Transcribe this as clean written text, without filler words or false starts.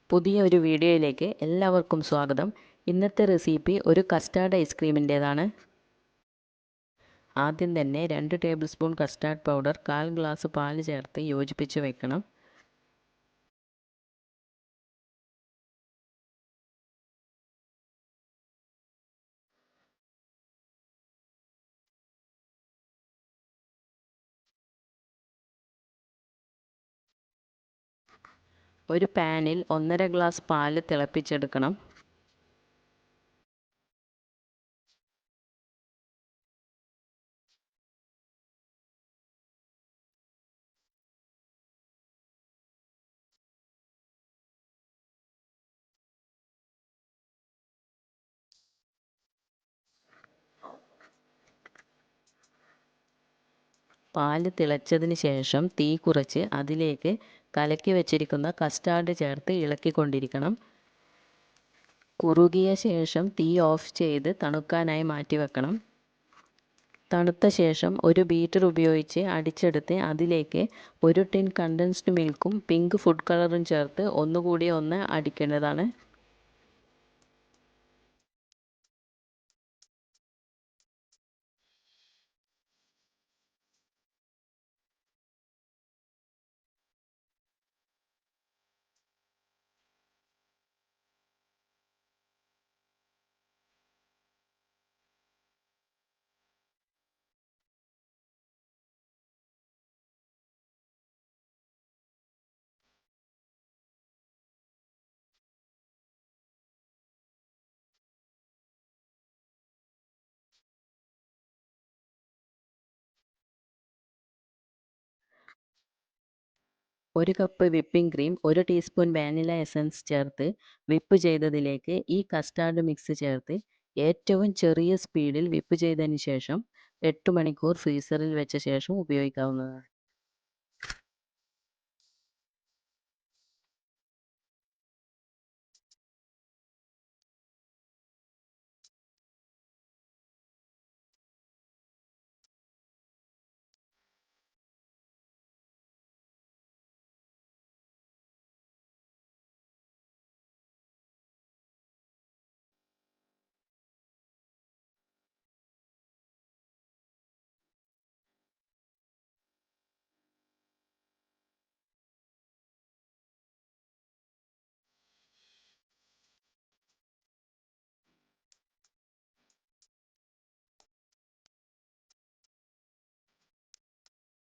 പുതിയ ഒരു വീഡിയോയിലേക്ക് എല്ലാവർക്കും സ്വാഗതം. ഇന്നത്തെ റെസിപ്പി ഒരു കസ്റ്റാർഡ് ഐസ്ക്രീമിൻ്റേതാണ്. ആദ്യം തന്നെ 2 table spoon custard powder 1/4 glass പാൽ ചേർത്ത് യോജിപ്പിച്ച് വെക്കണം. ഒരു പാനിൽ 1/2 ഗ്ലാസ് പാൽ തിളപ്പിച്ചെടുക്കണം. പാൽ തിളച്ചതിന് ശേഷം തീ കുറച്ച് അതിലേക്ക് കലക്കി വെച്ചിരിക്കുന്ന കസ്റ്റാർഡ് ചേർത്ത് ഇളക്കിക്കൊണ്ടിരിക്കണം. കുറുകിയ ശേഷം തീ ഓഫ് ചെയ്ത് തണുക്കാനായി മാറ്റി വെക്കണം. തണുത്ത ശേഷം ഒരു ബീറ്റർ ഉപയോഗിച്ച് അടിച്ചെടുത്ത് അതിലേക്ക് 1 ടിൻ കണ്ടൻസ്ഡ് മിൽക്കും പിങ്ക് ഫുഡ് കളറും ചേർത്ത് ഒന്നുകൂടി അടിക്കേണ്ടതാണ്. ഒരു cup whipping cream, 1 teaspoon vanilla essence ചേർത്ത് വിപ്പ് ചെയ്തതിലേക്ക് ഈ കസ്റ്റാർഡ് മിക്സ് ചേർത്ത് ഏറ്റവും ചെറിയ സ്പീഡിൽ വിപ്പ് ചെയ്തതിന് ശേഷം 8 മണിക്കൂർ ഫ്രീസറിൽ വെച്ച ശേഷം ഉപയോഗിക്കാവുന്നതാണ്.